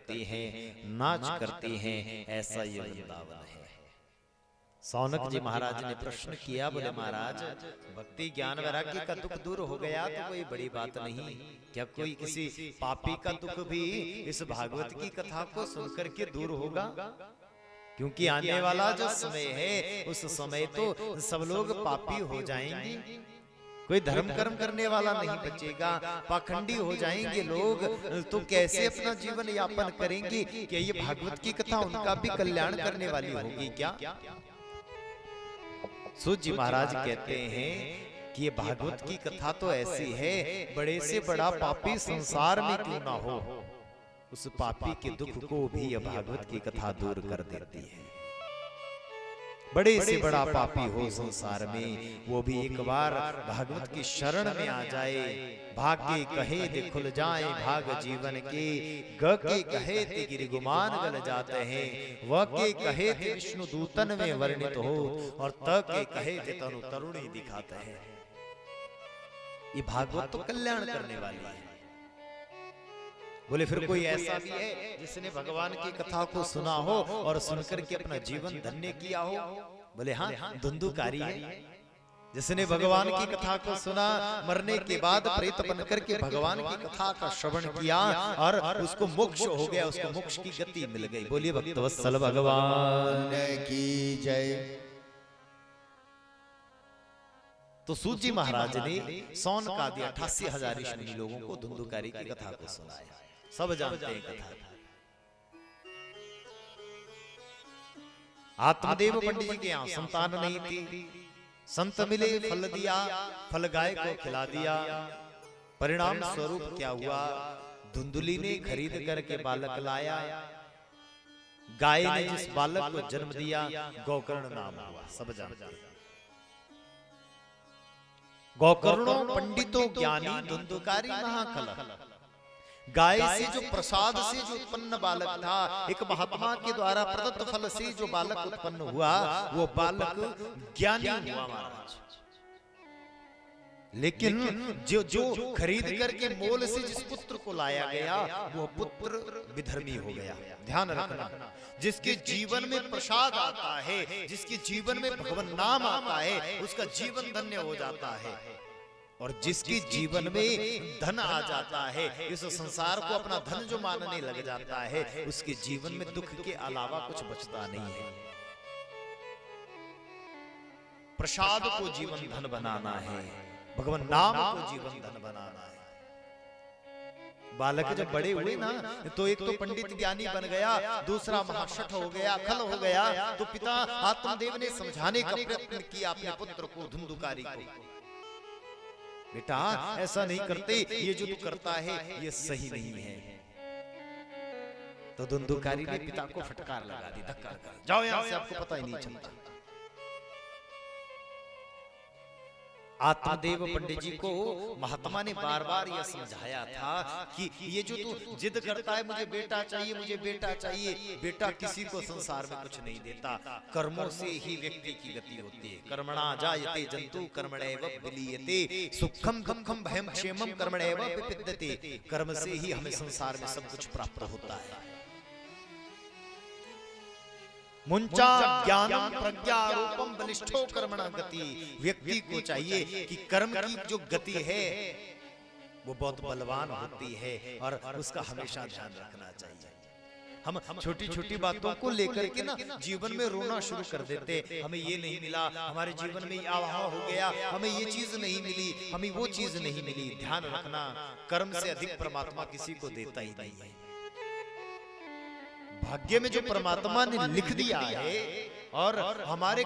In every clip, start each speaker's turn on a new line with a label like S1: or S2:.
S1: करती हैं, नाच करती हैं, ऐसा ये वृंदावन है। सौनक जी महाराज ने प्रश्न किया, बोले महाराज भक्ति ज्ञान वैराग्य का दुख दूर हो गया तो कोई बड़ी बात नहीं, क्या कोई किसी पापी का दुख भी इस भागवत की कथा को सुनकर के दूर होगा? क्योंकि आने वाला जो समय है उस समय तो सब लोग पापी हो जाएंगे, कोई धर्म कर्म करने वाला नहीं बचेगा, पाखंडी हो जाएंगे लोग, तो कैसे अपना जीवन यापन करेंगे? क्या ये भागवत की कथा उनका भी कल्याण करने वाली होगी क्या? सूत जी महाराज कहते हैं कि ये भागवत की कथा तो ऐसी है, बड़े से बड़ा पापी संसार में क्यों ना हो, उस पापी के दुख को भी यह भागवत की कथा दूर कर देती है। बड़े से बड़ा पापी हो संसार में, वो भी एक बार भागवत की शरण में आ जाए। भाग्य कहे ते खुल जाए भाग जीवन के, ग के कहे ते गिरि गुमान गल जाते हैं, व के कहे ते विष्णु दूतन में वर्णित हो, और त के कहे ते तनु तरुणी दिखाते हैं। ये भागवत तो कल्याण करने वाली है। बोले फिर कोई ऐसा भी है जिसने भगवान की कथा को सुना हो और सुनकर के अपना जीवन धन्य किया हो? बोले हाँ, धुंधुकारी है, जिसने भगवान की कथा को सुना, मरने के बाद प्रेत बनकर के भगवान की कथा का श्रवण किया और उसको मोक्ष हो गया, उसको मोक्ष की गति मिल गई। बोलिए भक्तवत्सल भगवान की जय। तो सूत जी महाराज ने सौन का दिया 88,000 ऋषि लोगों को धुंधुकारी की कथा को सुनाया। सब जानते हैं कथा। आत्मदेव पंडित जी के यहाँ संतान नहीं थी, संत मिले फल दिया, फल गाय को खिला दिया। परिणाम स्वरूप क्या हुआ? धुंधुली ने खरीद करके बालक लाया, गाय ने जिस बालक को जन्म दिया गोकर्ण नाम हुआ। सब जानते हैं। गोकर्णों पंडितों ज्ञानी धुंधुकारी महाकल। गाय से जो प्रसाद से जो उत्पन्न बालक था, एक महात्मा के द्वारा प्रदत्त फल से जो बालक उत्पन्न हुआ, वो बालक ज्ञानी हुआ महाराज। लेकिन जो खरीद करके मोल से जिस पुत्र को लाया गया, वो पुत्र विधर्मी हो गया। ध्यान रखना, जिसके जीवन में प्रसाद आता है, जिसके जीवन में भगवान नाम आता है, उसका जीवन धन्य हो जाता है। और जिसके जीवन में धन आ जाता है, इस संसार को अपना धन जो मानने लग जाता है, उसके जीवन में दुख के अलावा कुछ बचता नहीं है। प्रसाद को जीवन धन बनाना है, भगवान नाम को जीवन धन बनाना है। बालक जब बड़े हुए ना, तो एक तो पंडित ज्ञानी बन गया, दूसरा महाशठ हो गया, खल हो गया। तो पिता आत्मदेव ने समझाने का प्रयत्न किया अपने पुत्र को, धुंधुकारी को, बेटा ऐसा नहीं करते, ये जो तू करता है ये सही नहीं है। तो धुंधुकारी ने पिता को फटकार लगा दी, धक्का लगा, जाओ यहां से, आपको पता ही नहीं चलता। आत्मदेव पंडित जी को महात्मा ने बार बार यह समझाया था कि ये जो तू जिद करता है, मुझे बेटा चाहिए, मुझे बेटा चाहिए, बेटा किसी को संसार में कुछ नहीं देता। कर्मों से ही व्यक्ति की गति होती है। कर्मणा जायते जंतु कर्मणैव विलीयते, सुखम दुखम भयम क्षेमम कर्मणैव विपद्यते। कर्म से ही हमें संसार में सब कुछ प्राप्त होता है। मुंचा ज्ञानम प्रज्ञा रूपम बलिष्ठो कर्मणा गति। व्यक्ति को चाहिए कि कर्म की जो गति है वो बहुत बलवान होती है, और उसका हमेशा ध्यान रखना चाहिए। हम छोटी छोटी बातों को लेकर के ना जीवन में रोना शुरू कर देते, हमें ये नहीं मिला, हमारे जीवन में आवाह हो गया, हमें ये चीज नहीं मिली, हमें वो चीज नहीं मिली। ध्यान रखना, कर्म से अधिक परमात्मा किसी को देता ही नहीं है। भाग्य में जो परमात्मा ने लिख दिया है, और हमारे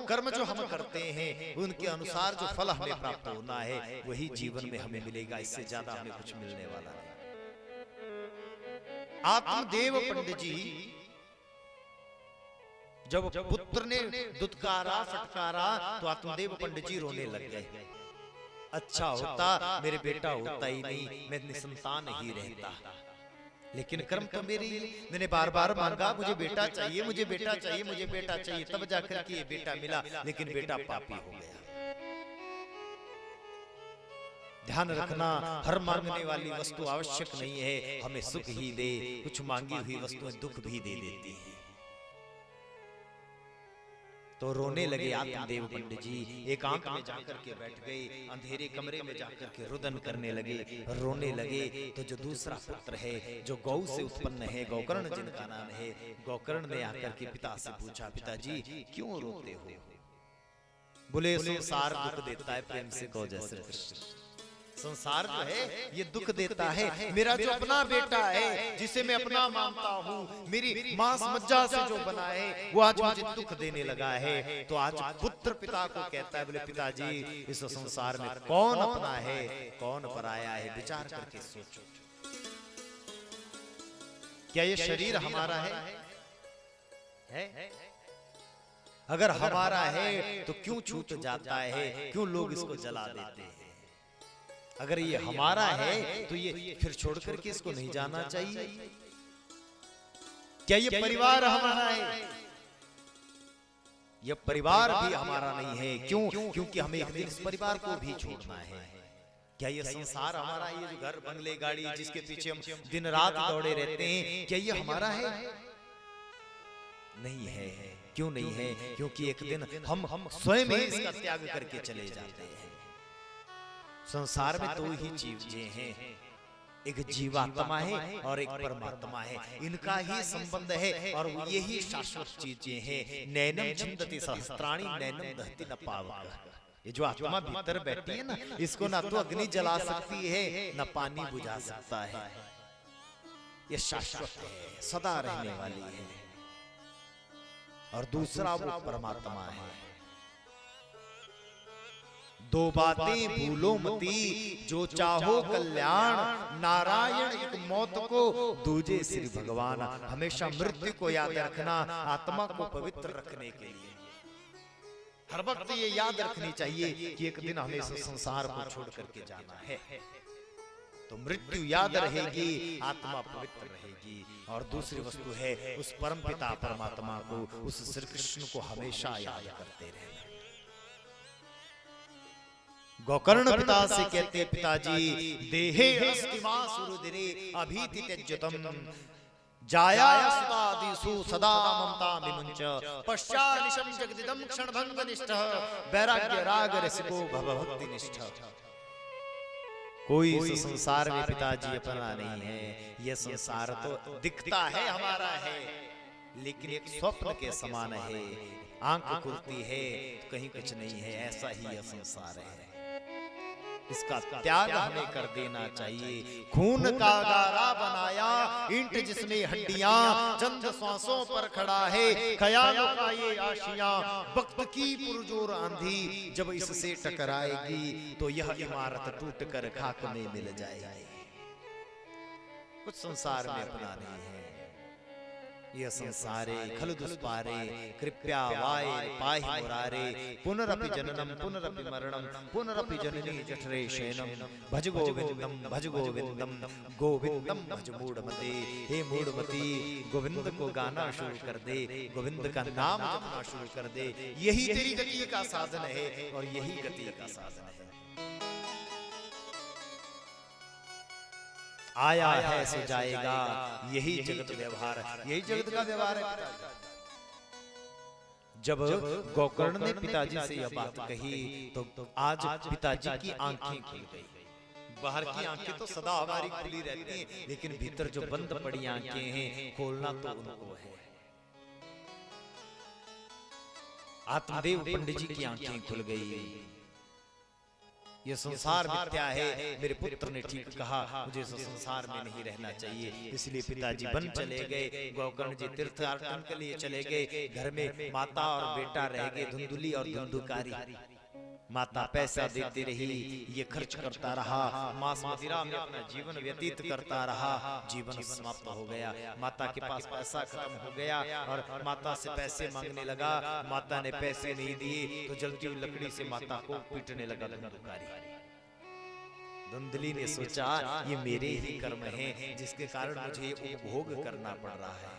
S1: कर्म जो हम करते हैं उनके अनुसार जो फल हमें प्राप्त होना है वही जीवन में हमें मिलेगा, इससे ज्यादा हमें कुछ मिलने वाला नहीं। आत्मदेव पंडित जी जब पुत्र ने दुत्कारा फटकारा तो आत्मदेव पंडित जी रोने लग गए। अच्छा होता मेरे बेटा होता ही नहीं, मैं निसंतान ही रहता, लेकिन कर्म तो मेरी, मैंने बार बार मांगा मुझे बेटा चाहिए, मुझे बेटा चाहिए, मुझे बेटा चाहिए, तब जाकर के ये बेटा मिला, लेकिन बेटा पापी हो गया। ध्यान रखना, हर मांगने वाली वस्तु आवश्यक नहीं है हमें सुख ही दे, कुछ मांगी हुई वस्तुएं दुख भी दे देती हैं। तो रोने लगे आत्मदेव पंडित जी, एकांत में जाकर के बैठ गए, अंधेरे कमरे में जाकर के रुदन करने लगे, रोने लगे। तो जो दूसरा पुत्र है जो गौ से उत्पन्न है, गौकर्ण जिनका नाम है, गौकर्ण ने आकर के पिता से पूछा, पिताजी क्यों रोते हो? बोले संसार दुख देता है, प्रेम से कहो जय श्री कृष्ण। संसार जो है ये दुख देता है, मेरा जो अपना बेटा है जिसे मैं अपना मानता हूँ, मेरी मांस मज्जा से जो बना है, वो आज मुझे दुख देने लगा है। तो आज पुत्र पिता को कहता है, बोले पिताजी इस संसार में कौन अपना है कौन पराया है, विचार करके सोचो। क्या ये शरीर हमारा है? अगर हमारा है तो क्यों छूट जाता है, क्यों लोग इसको जला देते हैं? अगर ये हमारा है तो ये फिर छोड़ करके इसको नहीं जाना चाहिए। क्या ये परिवार हमारा है? यह परिवार भी हमारा नहीं है। क्यों? क्योंकि हमें एक दिन इस परिवार को भी छोड़ना है। क्या ये संसार हमारा, ये जो घर बंगले गाड़ी जिसके पीछे हम दिन रात दौड़े रहते हैं, क्या ये हमारा है? नहीं है। क्यों नहीं है? क्योंकि एक दिन हम स्वयं ही इसका त्याग करके चले जाते हैं। संसार में दो ही चीजें हैं, एक जीवात्मा है और एक परमात्मा है, इनका ही संबंध है और यही शाश्वत चीजें हैं। नैनम छिन्दति सहस्त्राणि नैनम दहति न पावक। ये जो आत्मा भीतर बैठी है ना, इसको ना तो अग्नि जला सकती है न पानी बुझा सकता है। ये शाश्वत है, सदा रहने वाली है। और दूसरा वो परमात्मा है। दो बातें भूलो मती, जो चाहो कल्याण, नारायण एक मौत को, दूजे श्री भगवान। हमेशा मृत्यु को याद रखना, आत्मा को पवित्र रखने के लिए हर वक्त ये याद रखनी चाहिए कि एक दिन हमें इस संसार को छोड़ करके जाना है। तो मृत्यु याद रहेगी, आत्मा पवित्र रहेगी। और दूसरी वस्तु है उस परमपिता परमात्मा को, उस श्री कृष्ण को हमेशा याद करते रहना। गौकर्ण पिता से कहते, पिताजी देहे अस्ति मासुरुदिरे अभीति त्यज्यतम, जाया सुतादिषु सदा ममता विमुञ्च, पश्चानिशं जगदिदं क्षणभंग निष्ठः, वैराग्य राग रसिको भवभक्ति निष्ठः। कोई इस संसार में पिताजी अपना नहीं है। यह संसार तो दिखता है हमारा है, लेकिन एक स्वप्न के समान है। आंख खुलती है तो कहीं कुछ नहीं है, ऐसा ही यह संसार है। इसका त्याग हमें कर देना चाहिए। खून का गारा बनाया ईंट जिसने हड्डियां, चंद सांसों पर खड़ा है ख्यालों का ये आशियां। वक्त की पुरजोर आंधी जब इससे टकराएगी तो यह इमारत टूट कर खाक में मिल जाएगी। कुछ संसार में अपना नहीं है। यह संसारे खलु दुष्पारे, कृपया वाय पाहि मुरारे, पुनरपि जननम पुनरपि मरणम, पुनरपि जननी जठरे शयनम, भज गोविंदम भज गोविंदम गोविंदम भज मूढ़मते। हे मूढ़मती, गोविंद को गाना शुरू कर दे, गोविंद का नाम जपना शुरू कर दे। यही तेरी गति का साधन है और यही गति का साधन है। आया है सो जाएगा, यही जगत व्यवहार, यही जगत का व्यवहार है। जब गौकर्ण ने पिताजी से यह बात कही तो आज पिताजी की आंखें खुल गई। बाहर की आंखें तो सदा हमारी खुली रहती हैं, लेकिन भीतर जो बंद पड़ी आंखें हैं, खोलना तो उनको है। आत्मदेव पंडित जी की आंखें खुल गई। ये संसार मिथ्या है। मेरे पुत्र ने ठीक कहा, मुझे इस संसार में नहीं रहना चाहिए। इसलिए पिताजी वन चले गए, गौकर्ण जी तीर्थयाटन के लिए चले गए। घर में माता और बेटा रह गए, धुंधुली और धुंधुकारी। माता पैसा देती रही, ये खर्च करता रहा, मांस मदिरा में अपना जीवन व्यतीत करता रहा। जीवन समाप्त हो गया। माता के पास पैसा खत्म हो गया और माता से पैसे मांगने लगा। माता ने पैसे नहीं दिए तो जलती हुई लकड़ी से माता को पीटने लगा धुंधुकारी। धुंधली ने सोचा ये मेरे ही कर्म हैं जिसके कारण मुझे उपभोग करना पड़ रहा है।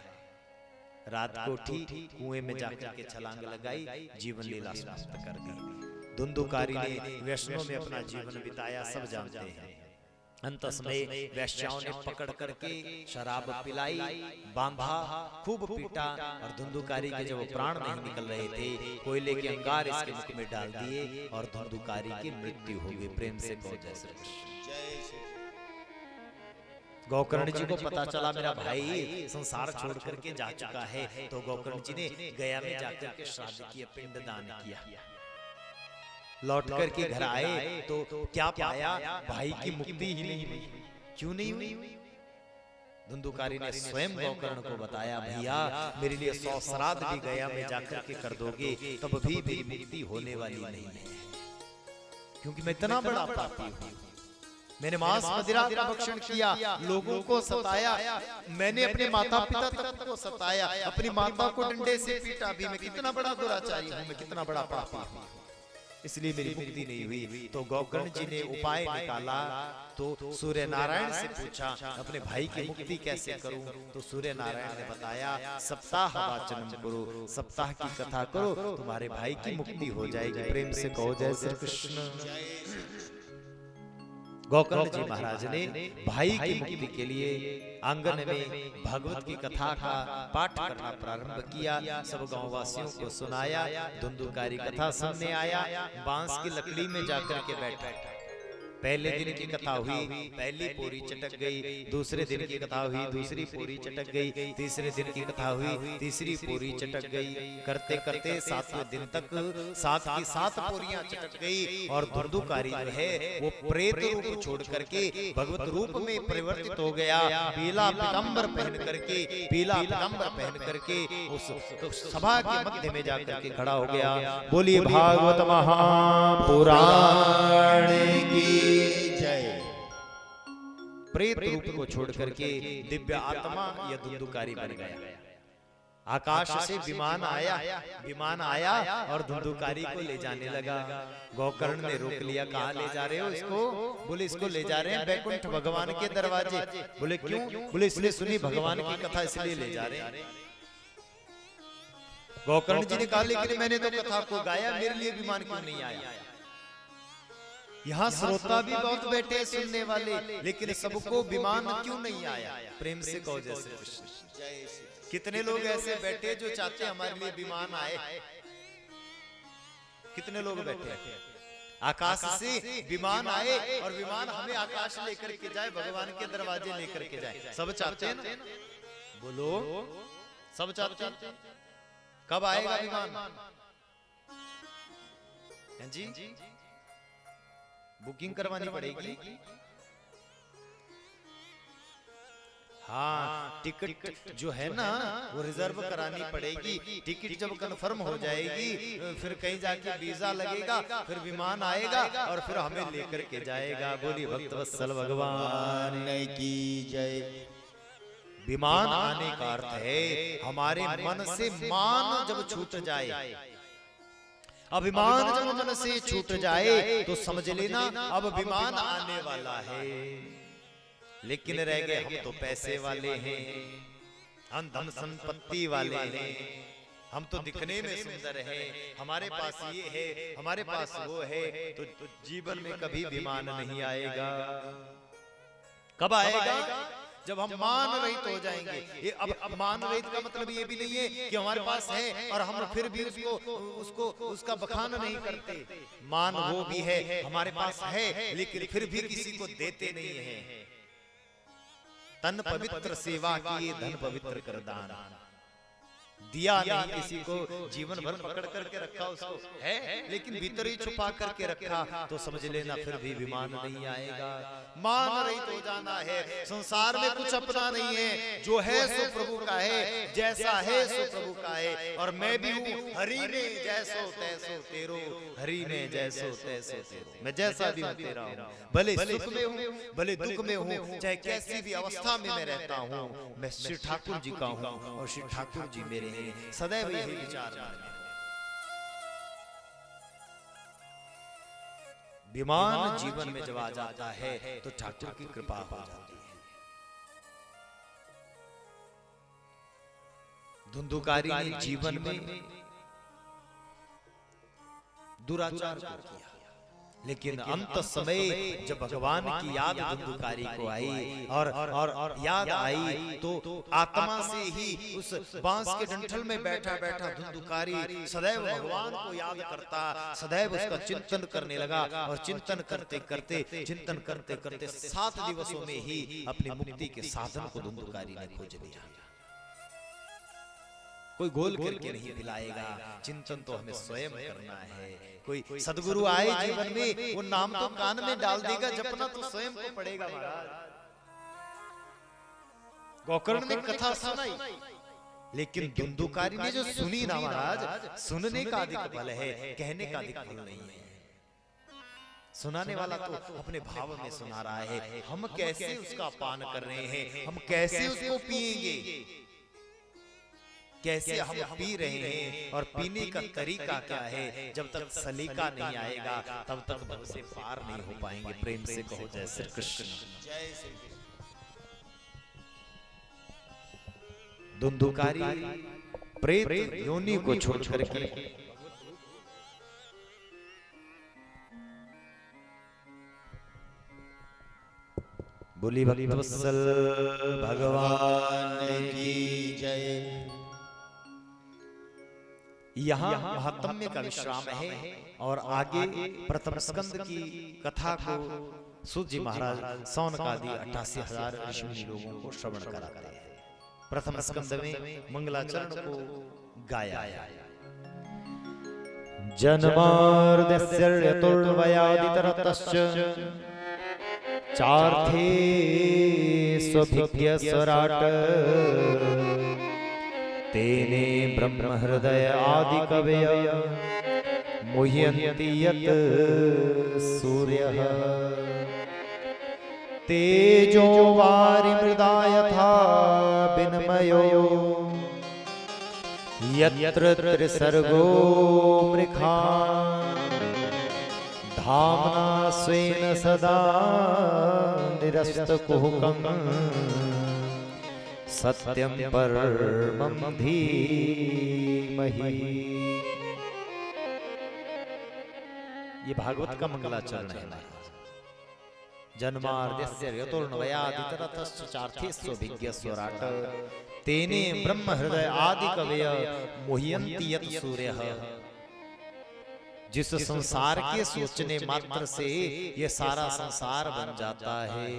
S1: रात को उठी, कुएं में जाकर के छलांग लगाई, जीवन लीला समाप्त कर दी। धुंधुकारी ने व्यसनों में अपना जीवन बिताया, सब जानते हैं। अंत में वैश्याओं ने पकड़ करके शराब पिलाई, बांधा, खूब पीटा और धुंधुकारी के जब प्राण नहीं निकल रहे थे, कोयले के अंगार इसके मुख में डाल दिए और धुंधुकारी की मृत्यु हो गई। प्रेम से कहो जय श्री कृष्ण। गोकर्ण जी को पता चला मेरा भाई संसार छोड़ करके जा चुका है, तो गोकर्ण जी ने गया में जाकर के श्राद्ध किया, पिंडदान किया। लौट करके घर आए तो क्या पाया, भाई की मुक्ति ही नहीं हुई। क्यों नहीं हुई? धुंधुकारी ने स्वयं गोकर्ण को बताया, भैया मेरे लिए 100 श्राद्ध भी गया में जाकर के कर दोगे तब भी मेरी मुक्ति होने वाली नहीं है, क्योंकि मैं इतना बड़ा पापी हूँ। मैंने मांस मदिरा का भक्षण किया, लोगों को सताया, मैंने अपने माता पिता तक को सताया, अपनी माता को डंडे से पीटा भी। मैं कितना बड़ा दुराचारी हूँ, मैं कितना बड़ा पापी हूँ, इसलिए मेरी मुक्ति नहीं हुई। तो गोकर्ण जी ने उपाय निकाला, तो सूर्य नारायण से पूछा अपने भाई की मुक्ति कैसे करूं? तो सूर्य नारायण ने बताया, सप्ताह वाचनम करो, सप्ताह की कथा करो, तुम्हारे भाई की मुक्ति हो जाएगी। प्रेम से कहो जय श्री कृष्ण। गोकर्ण जी महाराज ने भाई की मुक्ति के लिए आंगन में भागवत की कथा का पाठ करना प्रारंभ किया, सब गांव वासियों को सुनाया। धुंधुकारी कथा सुनने आया, बांस की लकड़ी में जाकर के बैठा। पहले दिन की कथा हुई, पहली पोरी चटक गई, दूसरे दिन की कथा हुई, दूसरी पोरी चटक गई, तीसरे दिन की कथा हुई, तीसरी पोरी चटक गई। करते करते 7वें दिन तक 7 की 7 पोरियां चटक गई और धुंधुकारी जो है वो प्रेत रूप छोड़ करके भगवत रूप में परिवर्तित हो गया। पीला पीतांबर पहन करके, पीला पीतांबर पहन करके उस सभा के मध्य में जाकर के खड़ा हो गया। बोलिए भागवत महापुराण की जय। प्रेत रूप को छोड़ करके दिव्य आत्मा यह धुंधुकारी बन गया। आकाश से विमान आया और धुंधुकारी को ले जाने लगा। गोकर्ण ने रोक लिया, कहाँ ले जा रहे हो इसको? बोले इसको ले जा रहे हैं बैकुंठ भगवान के दरवाजे। बोले क्यों? बोले इसलिए सुनी भगवान की कथा इसलिए ले जा रहे हैं। गोकर्ण जी ने कहा, लेकिन मैंने तो कथा को गाया, मेरे लिए विमान क्यों नहीं आया? यहाँ श्रोता भी बहुत बैठे सुनने वाले, लेकिन सबको विमान क्यों नहीं आया? प्रेम से कहो जय श्री कृष्ण। कितने लोग ऐसे बैठे जो चाहते हमारे लिए विमान आए? कितने लोग बैठे आकाश से विमान आए और विमान हमें आकाश लेकर के जाए, भगवान के दरवाजे लेकर के जाए? सब चाहते हैं ना? बोलो, सब चाहते हैं। कब आएगा विमान? जी बुकिंग करवानी पड़ेगी। हाँ, टिकट जो है ना वो रिजर्व करानी पड़ेगी। टिकट जब कंफर्म हो जाएगी फिर कहीं जाके वीजा लगेगा, फिर विमान आएगा और फिर हमें लेकर के जाएगा। बोली भक्तवत्सल भगवान की जय। विमान आने का अर्थ है हमारे मन से मान जब छूट जाए, अभिमान जब मन से छूट जाए तो समझ लेना अब विमान आने वाला है। लेकिन रह गए हम तो पैसे वाले हैं, हम धन संपत्ति वाले हैं, हम तो दिखने में सुंदर हैं, हमारे पास ये है, हमारे पास वो है, तो जीवन में कभी विमान नहीं आएगा। कब आएगा? जब हम मान रहित हो जाएंगे। ये अब मान रहित का मतलब ये भी नहीं है कि हमारे पास है और हम फिर भी उसका बखान नहीं करते। मान वो भी है, हमारे पास है, लेकिन फिर भी किसी को देते नहीं है। तन पवित्र सेवा किए धन पवित्र कर दान। दिया नहीं किसी को, जीवन भर पकड़ करके रखा उसको है, लेकिन भीतर ही छुपा करके रखा, तो समझ लेना फिर भी विमान नहीं आएगा। मान रहित हो जाना है। संसार में कुछ अपना नहीं है, जो है सो प्रभु का है, जैसा है सो प्रभु का है। और मैं भी हूँ हरि में जैसो तैसो तेरो, हरि में जैसो तैसो तेरो। मैं जैसा भी हूँ तेरा हूँ, भले सुख में हूँ भले दुख में हूँ, चाहे कैसी भी अवस्था में मैं रहता हूँ, मैं श्री ठाकुर जी का हूँ और श्री ठाकुर जी मेरे हैं। सदैव यही विचार। विमान जीवन में जब आ जाता है तो ठाकुर की कृपा हो जाती है। धुंधुकारी ने जीवन में दुराचार को किया। लेकिन अंत समय जब भगवान की याद धुंधुकारी को आई और याद आई तो आत्मा से ही उस बांस के डंठल में बैठा बैठा धुंधुकारी सदैव भगवान को याद करता, सदैव उसका चिंतन करने लगा। और चिंतन करते करते 7 दिवसों में ही अपनी मुक्ति के साधन को धुंधुकारी ने खोज लिया। कोई गोल करके नहीं दिलाएगा, चिंतन तो हमें स्वयं करना है। कोई सदगुरु आए जीवन में, वो नाम तो कान में डाल देगा, जपना तो स्वयं को पड़ेगा। महाराज गोकर्ण ने कथा सुनाई, लेकिन धुंधुकारी ने जो सुनी ना महाराज, सुनने का अधिक बल है, कहने का अधिक बल नहीं है। सुनाने वाला तो अपने भाव में सुना रहा है, हम कैसे उसका पान कर रहे हैं, हम कैसे उसको पिएंगे, कैसे हम पी रहे हैं और पीने का तरीका क्या है। जब तक सलीका नहीं आएगा तब तक भव से पार नहीं हो पाएंगे। प्रेम से कहो जय श्री कृष्ण। धुंधुकारी प्रेत योनि को छोड़ करके बोली भक्तवत्सल भगवान की जय। यहाँ महात्म्य का विश्राम है और आगे प्रथम स्कंद की कथा को सूत जी महाराज सौनकादि 88,000 ऋषि लोगों को श्रवण कराते हैं। प्रथम स्कंद में मंगलाचरण को गाया। जन्मार्दस्य तुर्वयादितरतश्च चार्थे स्वभिज्ञ स्वराट तेने ब्रह्म हृदय आदि कवय मुह्यन्ति यत् सूर्यः तेजो वारि मृदा यथा विनिमयो यत्र त्रिसर्गो मृखा धाम्ना स्वेन सदा निरस्तकुहकम् सत्यम परमं धीमहि। ये भागवत का मंगलाचरण है। जन्मार्दस्य यतोर्णवयादितरतश्च चार्थेषु विज्ञस्वराट तेने ब्रह्म हृदय आदि कवय मुह्यन्ति यत् सूर्यः। जिस संसार के सोचने मात्र से ये सारा संसार बन जाता है।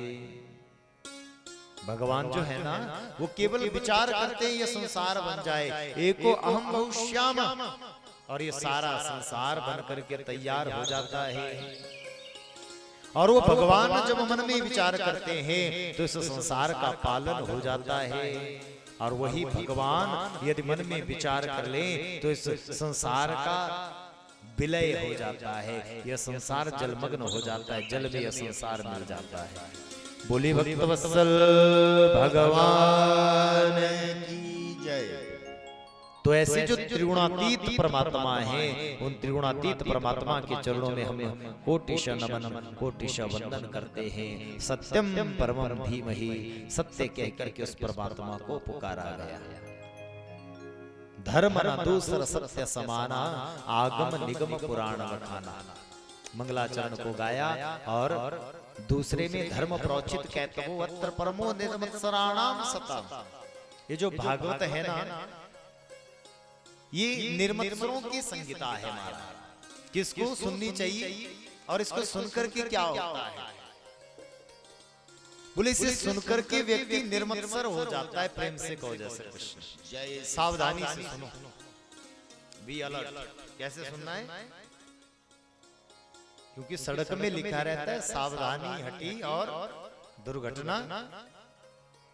S1: भगवान जो है ना, वो केवल विचार करते हैं ये संसार बन जाए, एको अहम बहुश्याम, और ये सारा संसार बन करके तैयार हो जाता है। और वो भगवान जब मन में विचार करते हैं तो इस संसार का पालन हो जाता है। और वही भगवान यदि मन में विचार कर ले तो इस संसार का विलय हो जाता है। यह संसार जलमग्न हो जाता है, जल में यह संसार मिल जाता है। बोली भक्तवत्सल भगवान की जय। तो ऐसे जो त्रिगुणातीत परमात्मा हैं, उन त्रिगुणातीत परमात्मा के चरणों में हम कोटिश नमन कोटिश वंदन करते हैं। सत्यम परमं धीमहि, सत्य कह करके उस परमात्मा को पुकारा गया। धर्म न दूसर सत्य समाना, आगम निगम पुराण बखाना। मंगलाचरण को गाया और दूसरे में धर्म प्रोचित कहते अत्र परमो निर्मत्सराणाम सता। ये जो भागवत है ना, ये निर्मत्सरों की संगीता है महाराज। किसको सुननी चाहिए और इसको सुनकर के क्या होता है? बोले इसे सुनकर के व्यक्ति निर्मत्सर हो जाता है। प्रेम से कहो जय श्री कृष्ण। सावधानी से सुनो, बी अलर्ट। कैसे सुनना है? क्योंकि सड़क में लिखा रहता है सावधानी हटी और दुर्घटना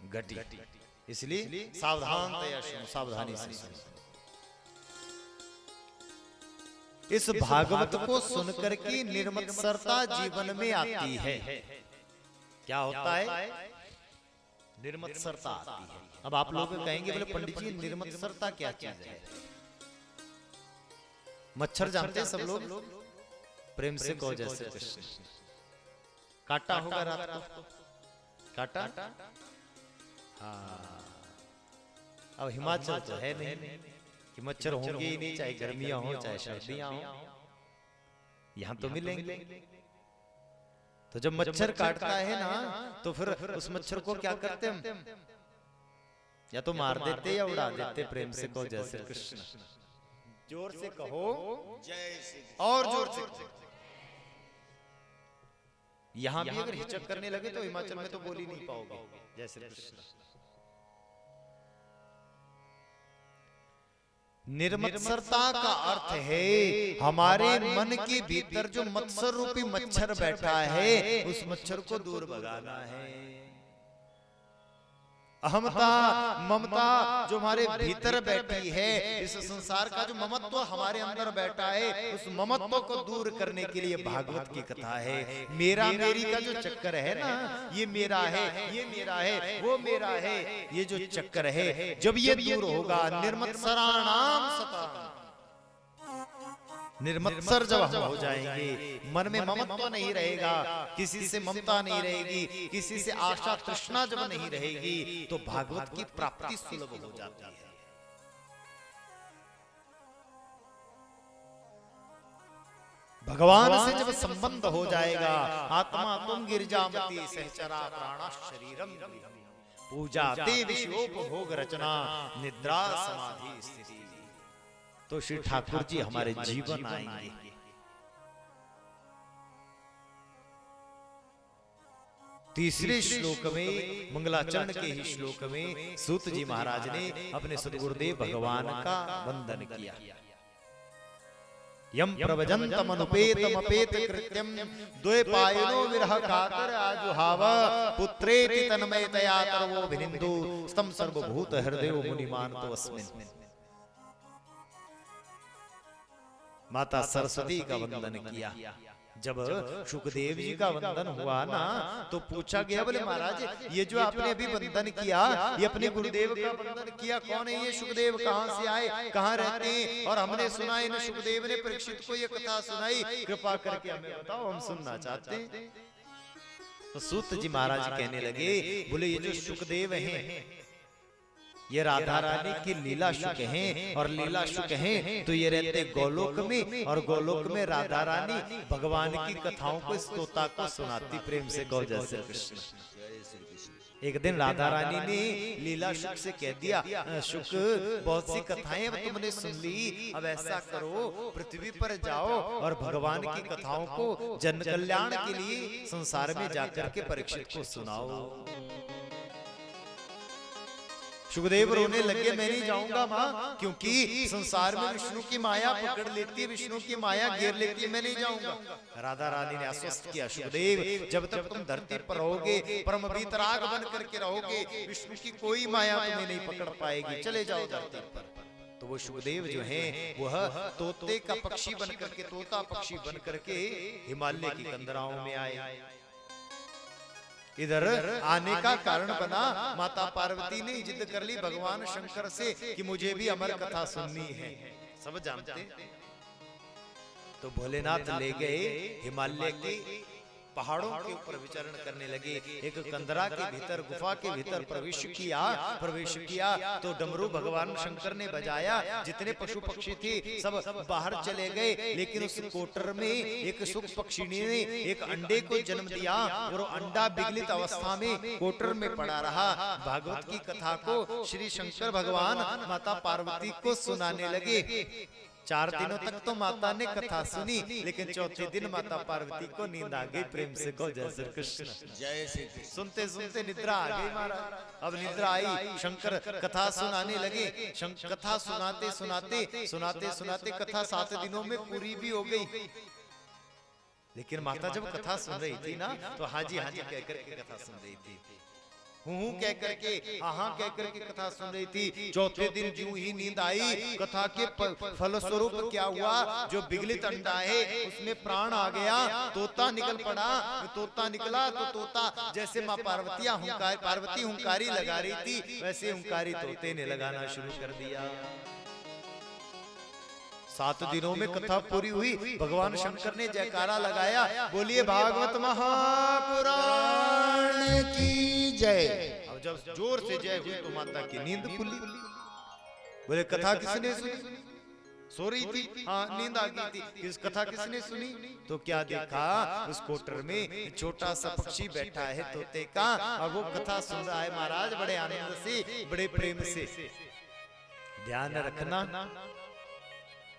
S1: घटी, इसलिए सावधानतया सुनो, सावधानी से सुनो। इस भागवत को सुनकर के निर्मत्सरता जीवन में आती है। क्या होता है? निर्मत्सरता आती है। अब आप लोग कहेंगे बोले पंडित जी निर्मत्सरता क्या चीज है? मच्छर जानते हैं सब लोग? प्रेम से कहो जय श्री कृष्ण। काटा होगा रात को, काटा। हाँ, अब हिमाचल तो है नहीं कि मच्छर होंगे ही नहीं, चाहे गर्मियां हो चाहे सर्दियां हो। यहां तो मिलेंगे। तो जब मच्छर काटता है ना तो फिर उस मच्छर को क्या करते हम? या तो मार देते या उड़ा देते। प्रेम से कहो जय श्री कृष्ण। जोर से कहो
S2: जय श्री
S1: और जोर से कहो। यहां भी अगर हिचक करने लगे तो हिमाचल में तो बोल ही नहीं पाओगे जय श्री कृष्ण। निर्मत्सरता का अर्थ है हमारे मन के भीतर जो मत्सर रूपी मच्छर बैठा है उस मच्छर को दूर भगाना है। अहमता ममता जो हमारे भीतर बैठी है, इस संसार का जो ममत्व हमारे अंदर बैठा है, उस ममत्व को दूर करने के लिए भागवत की कथा है। मेरा मेरी का जो चक्कर है ना, ये मेरा है, ये मेरा है, वो मेरा है, ये जो चक्कर है जब ये दूर होगा, निर्मत्सराणाम सता, निर्मत्सर जब हम हो जाएंगे, मन में ममत्व नहीं रहेगा, किसी से ममता नहीं रहेगी, किसी से आशा तृष्णा जब नहीं रहेगी, तो भागवत की प्राप्ति सुलभ हो जाती है। भगवान से जब संबंध हो जाएगा, आत्मा तुम गिरजामती सहचरा प्राणा शरीरम पूजा ते विषयोपभोग रचना निद्रा समाधि स्थिति, तो श्री ठाकुर जी हमारे जीवन आएंगे। तीसरे श्लोक में, मंगलाचरण के ही श्लोक में सूत जी महाराज ने अपने सद्गुरुदेव भगवान का वंदन किया। यम प्रवजंतम अनुपेतमपेत कृत्यम द्वैपायनो विरह कातर आजुहाव पुत्रेति तन्मयतया तरवो भिनिन्दु स्तम सर्वभूत हृदयो मुनिमानतो अस्मिन्। माता सरस्वती का वंदन किया। जब सुखदेव जी का वंदन हुआ ना तो पूछा गया, बोले महाराज ये जो आपने अभी वंदन किया, ये अपने गुरुदेव का वंदन किया, कौन है ये सुखदेव, कहाँ से आए, कहाँ रहते हैं? और हमने सुना इन सुखदेव ने परीक्षित को ये कथा सुनाई, कृपा करके हमें बताओ, हम सुनना चाहते हैं। तो सूत जी महाराज कहने लगे, बोले ये जो सुखदेव हैं ये राधा रानी की लीला शुक हैं, और लीला शुक हैं तो ये रहते गोलोक में, और गोलोक में राधा रानी भगवान की कथाओं को इस तोता को सुनाती। प्रेम से गौ जय श्री कृष्ण। एक दिन राधा रानी ने लीला शुक से कह दिया, शुक बहुत सी कथाएं अब तुमने सुन ली, अब ऐसा करो पृथ्वी पर जाओ और भगवान की कथाओं को जन कल्याण के लिए संसार में जाकर के परीक्षित को सुनाओ। सुखदेव रोने लगे, मैं नहीं जाऊंगा माँ, क्योंकि संसार में विष्णु की माया पकड़ लेती है, विष्णु की माया घेर लेती है, मैं नहीं जाऊंगा। राधा रानी ने आश्वस्त किया, सुखदेव जब तक तुम धरती पर रहोगे, परम वीतराग बन करके रहोगे, विष्णु की कोई माया तुम्हें नहीं पकड़ पाएगी, चले जाओ धरती पर। तो वो सुखदेव जो हैं वह तोते का पक्षी बन करके, तोता पक्षी बन करके हिमालय की कंदराओं में आए। इधर आने का कारण बना, माता पार्वती ने जिद कर ली भगवान शंकर से कि मुझे भी अमर कथा सुननी है, सब जानते। तो भोलेनाथ ले गए हिमालय के पहाड़ों के ऊपर विचरण करने लगे। एक कंदरा के भीतर, गुफा के भीतर प्रवेश किया तो डमरू भगवान शंकर ने बजाया। जितने पशु पक्षी थे सब बाहर चले गए, लेकिन उस कोटर में एक सुख पक्षिणी ने एक अंडे को जन्म दिया, और अंडा विगलित अवस्था में कोटर में पड़ा रहा। भागवत की कथा को श्री शंकर भगवान माता पार्वती को सुनाने लगे। 4 दिनों तक तो माता ने कथा सुनी, लेकिन चौथे दिन माता पार्वती को नींद आ गई। प्रेम से कहो जय श्री कृष्ण।
S2: जय श्री कृष्ण।
S1: सुनते सुनते निद्रा आ गई महाराज। अब निद्रा आई, शंकर कथा सुनाने लगे। कथा सुनाते सुनाते कथा 7 दिनों में पूरी भी हो गई। लेकिन माता जब कथा सुन रही थी ना तो हाजी हाजी कहकर के कथा सुन रही थी, हूं कह करके, हाँ कह करके कथा सुन रही थी। चौथे दिन जो ही नींद आई, कथा के फलस्वरूप क्या हुआ, जो विगलित अंडा है उसमें प्राण आ गया, तोता निकल पड़ा। तोता निकला तो तोता जैसे माँ पार्वती हुंकारी लगा रही थी, वैसे हुंकारी तोते ने लगाना शुरू कर दिया। 7 दिनों में कथा पूरी हुई। भगवान शंकर ने जयकारा लगाया, बोलिए भागवत महापुराण की जय। अब जब जोर से जय हुई तो माता की नींद खुली। बोले कथा किसने सुनी? सो रही थी, हाँ नींद आ गई थी। इस कथा किसने सुनी? तो क्या देखा, उस कोटर में छोटा सा पक्षी बैठा है तोते का, और वो कथा सुन रहा है महाराज बड़े आनंद से, बड़े प्रेम से। ध्यान रखना,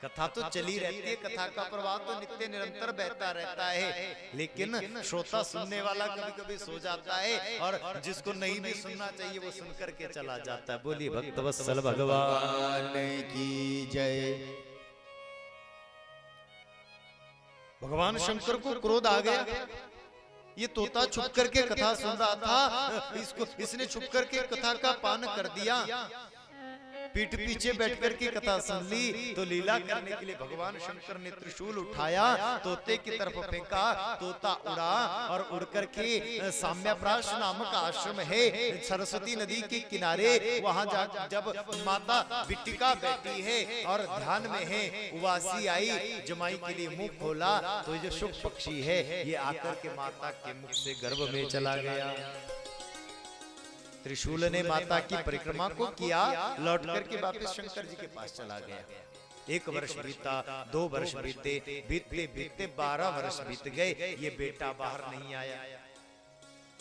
S1: कथा तो चली रहती है, कथा का प्रवाह तो नित्य निरंतर बहता रहता है, लेकिन श्रोता सुनने वाला कभी कभी सो जाता है, और जिसको नहीं भी सुनना चाहिए वो सुन करके चला जाता है। बोलिए भक्तवत्सल भगवान
S2: की जय।
S1: भगवान शंकर को क्रोध आ गया। ये तोता छुप करके कथा सुन रहा था, इसने छुप करके कथा का पान कर दिया, पीठ पीछे बैठ करके कथा सुन ली। तो लीला करने के लिए भगवान शंकर ने त्रिशूल उठाया, तोते की तरफ फेंका, तोता उड़ा और उड़ करके साम्यप्राश नामक आश्रम है सरस्वती नदी के किनारे, वहां जब माता बिट्टिका बैठी है और ध्यान में है, उवासी आई, जमाई के लिए मुंह खोला, तो ये जो शुक पक्षी है ये आकर के माता के मुख से गर्भ में चला गया। त्रिशूल ने माता की परिक्रमा को किया, लौट करके वापस शंकर जी के पास चला गया। 1 वर्ष बीता, 2 वर्ष बीते, बीतते बीतते 12 वर्ष बीत गए, ये बेटा बाहर नहीं आया।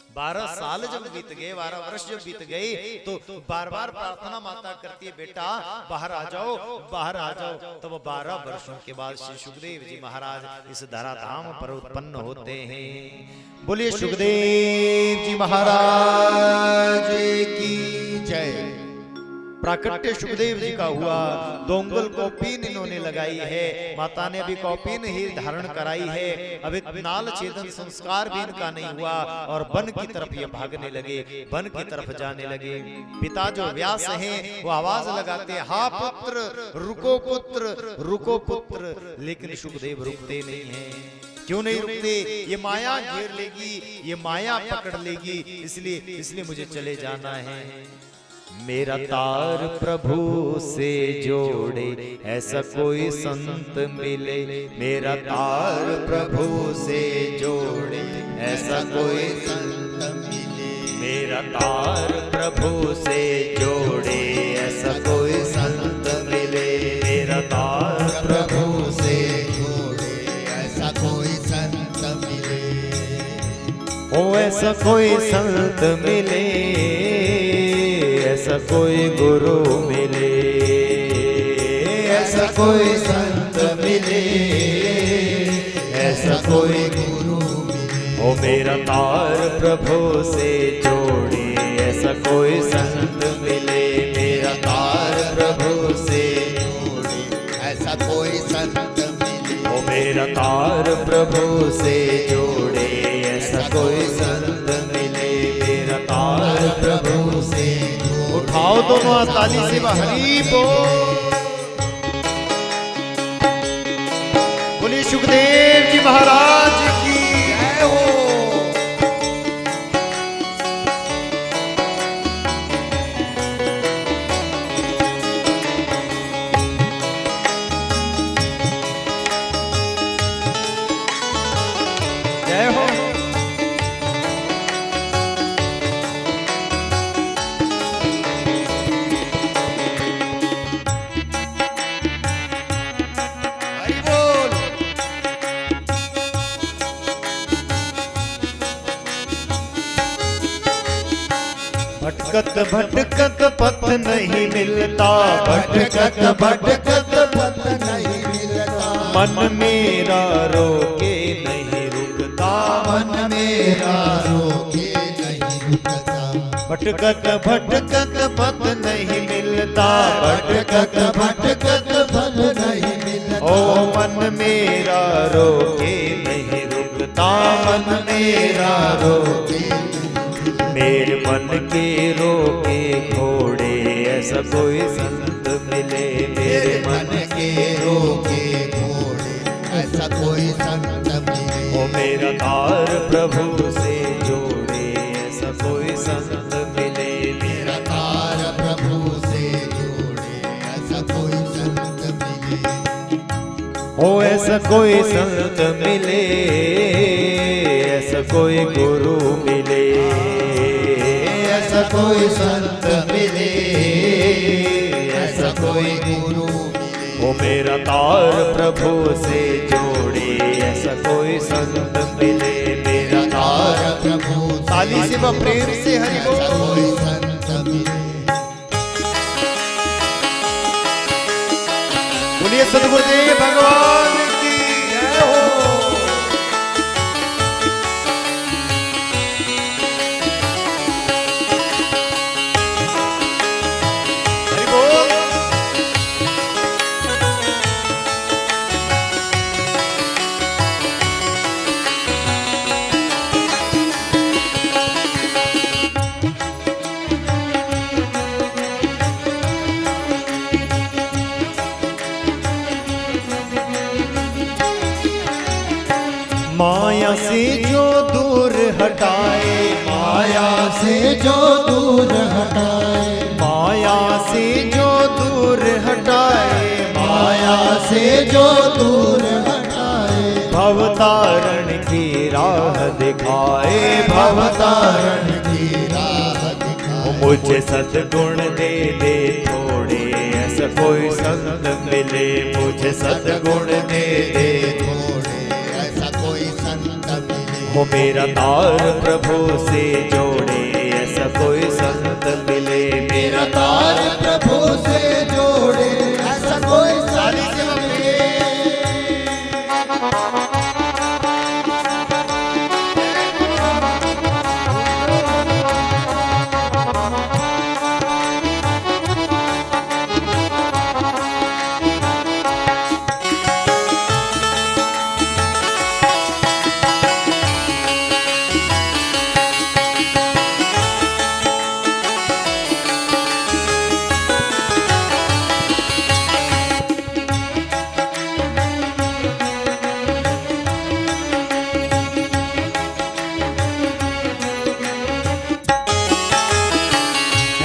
S1: 12 साल जब बीत गए, 12 वर्ष जब बीत गए, तो बार बार प्रार्थना माता करती है, बेटा बाहर आ जाओ, बाहर आ जाओ। तब 12 वर्षों के बाद श्री सुखदेव जी महाराज इस धराधाम पर उत्पन्न होते हैं। बोलिए सुखदेव जी महाराज की जय। प्राकट्य सुखदेव जी का हुआ, दोंगल कौपीन इन्होंने लगाई है, माता ने अभी कौपीन ही धारण कराई है, अभी नाल छेदन संस्कार भी इनका नहीं हुआ, और वन की तरफ ये भागने लगे, वन की तरफ जाने लगे। पिता जो व्यास हैं वो आवाज लगाते हैं, हा पुत्र रुको पुत्र, रुको पुत्र, लेकिन सुखदेव रुकते नहीं हैं। क्यों नहीं रुकते? ये माया घेर लेगी, ये माया पकड़ लेगी, इसलिए मुझे चले जाना है। मेरा तार प्रभु से जोड़े ऐसा कोई संत मिले, मेरा तार प्रभु से जोड़े ऐसा कोई संत मिले, मेरा तार प्रभु से जोड़े ऐसा कोई संत मिले, मेरा तार प्रभु से जोड़े ऐसा कोई संत मिले, ओ ऐसा कोई संत मिले, ऐसा कोई गुरु मिले, ऐसा कोई संत मिले, ऐसा कोई गुरु मिले, ओ मेरा तार प्रभु से जोड़े ऐसा कोई संत मिले, मेरा तार प्रभु से जोड़े ऐसा कोई संत मिले, ओ मेरा तार प्रभु से जोड़े ऐसा कोई संत मिले, मेरा तार प्रभु से। उठाओ दोनों ताली से हरि बोल। बोलिए सुखदेव जी महाराज की जय हो। जय हो। भटकत भटकत पथ नहीं मिलता, भटकत भटकत पथ नहीं मिलता, मन मेरा रोके नहीं रुकता, मन मेरा रोके नहीं रुकता, भटकत भटकत पथ नहीं मिलता, भटकत भटकत पथ नहीं मिलता, ओ मन मेरा रोके नहीं रुकता, मन मेरा रोके, मेरे मन के रोके घोड़े ऐसा कोई संत मिले, मेरे मन के रोके घोड़े ऐसा कोई संत मिले, ओ मेरा तार प्रभु से जोड़े ऐसा कोई संत मिले, मेरा तार प्रभु से जोड़े ऐसा कोई संत मिले, ओ ऐसा कोई संत मिले, ऐसा कोई गुरु मिले, ऐसा कोई संत मिले, ऐसा कोई गुरु मिले, ओ मेरा तार प्रभु से जोड़े, ऐसा कोई संत मिले। मेरा तार
S2: प्रभु
S1: ताली से व प्रेम से हरि बोल।
S2: ऐसा कोई संत मिले।
S1: बोलिए सद्गुरुदेव भगवान की जय हो। हरि बोल। माया से जो दूर हटाए,
S2: माया से जो दूर हटाए,
S1: माया से जो दूर हटाए,
S2: माया से जो दूर हटाए,
S1: भवतारण की राह दिखाए,
S2: भवतारण की राह दिखाए।
S1: मुझे सद्गुण दे दे थोड़े, ऐसा कोई संत मिले। मुझे सद्गुण दे दे
S2: थोड़े, ऐसा कोई संत मिले।
S1: हो मेरा तार प्रभु से जोड़े, ऐसा कोई संत मिले। मेरा
S2: तार प्रभु से जोड़े, ऐसा कोई संत मिले।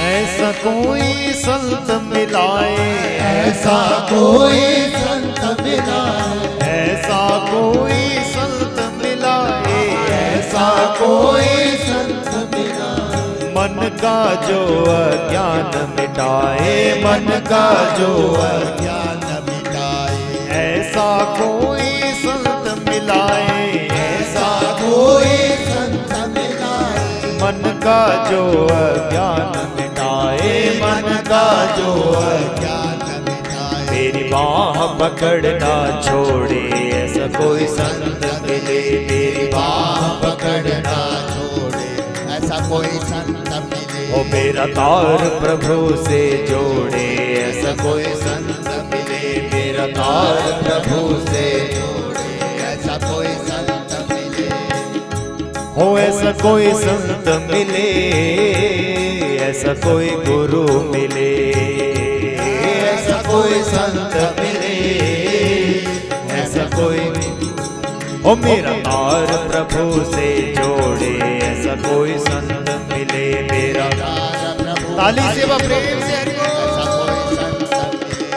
S1: ऐसा कोई संत मिलाए,
S2: ऐसा कोई संत मिलाए,
S1: ऐसा कोई संत मिलाए,
S2: ऐसा कोई संत मिलाए।
S1: मन का जो अज्ञान मिटाए, मन का जो
S2: अज्ञान मिटाए।
S1: ऐसा कोई संत मिलाए,
S2: ऐसा कोई संत मिलाए,
S1: मन का जो अज्ञान मिटाए, मन का जो
S2: अज्ञान मिटाए।
S1: मेरी बाह पकड़ना छोड़े, ऐसा कोई संत मिले। मेरी बाह
S2: पकड़ना छोड़े, ऐसा कोई संत मिले।
S1: ओ मेरा तार प्रभु से जोड़े, ऐसा कोई संत मिले। मेरा तार प्रभु से
S2: जोड़े, ऐसा कोई संत मिले।
S1: हो ऐसा कोई संत मिले, ऐसा कोई गुरु मिले। ऐसा कोई संत मिले, ऐसा कोई ओ मेरा तार प्रभु से जोड़े, ऐसा कोई संत मिले। मेरा
S2: तार प्रभु
S1: ताली से व प्रेम से हरि बोल।
S2: ऐसा कोई संत मिले।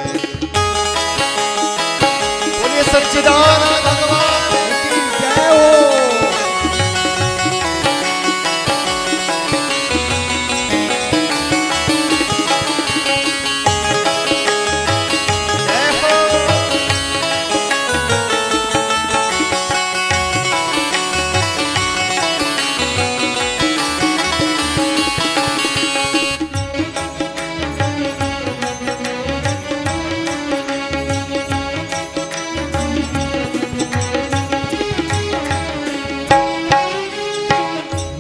S1: बोलिए सच्चिदानंद भगवान की जय हो। जय हो।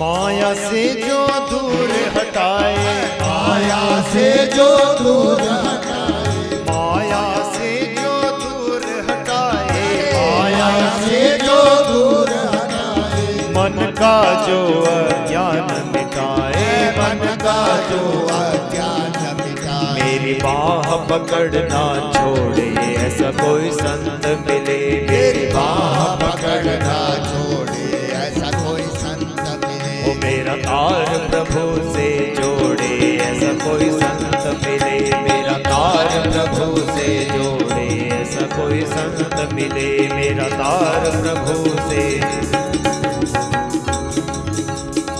S1: माया से जो दूर हटाए,
S2: माया से जो दूर हटाए,
S1: माया से जो दूर हटाए,
S2: माया से जो दूर हटाए।
S1: मन का जो अज्ञान मिटाए,
S2: मन का जो अज्ञान मिटाए।
S1: मेरी बाह पकड़ना छोड़े, ऐसा कोई संत मिले। मेरी बाह
S2: पकड़ना छोड़े, ऐसा कोई संत मिले।
S1: ओ मेरा तार प्रभु से जोड़े, ऐसा कोई संत मिले। मेरा तार प्रभु से जोड़े, ऐसा कोई संत मिले। मेरा तार प्रभु से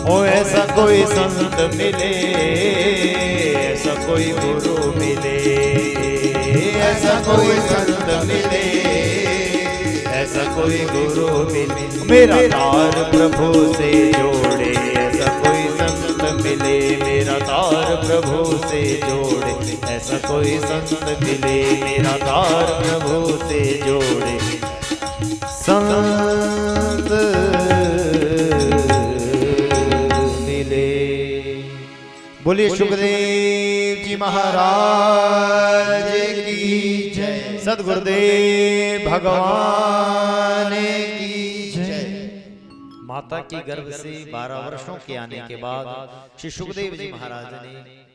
S1: ओ ऐसा कोई संत मिले, ऐसा कोई गुरु मिले। ऐसा कोई संत मिले, ऐसा कोई गुरु मिले, मेरा तार प्रभु से जोड़े, ऐसा कोई संत मिले, मेरा तार प्रभु से जोड़े, ऐसा कोई संत मिले, मेरा तार प्रभु से जोड़े, संत मिले। बोलिए सुखदेव जी महाराज की जय, सद्गुरुदेव भगवान की जय। माता की गर्भ से 12 वर्षों के आने के बाद श्री सुखदेव जी महाराज ने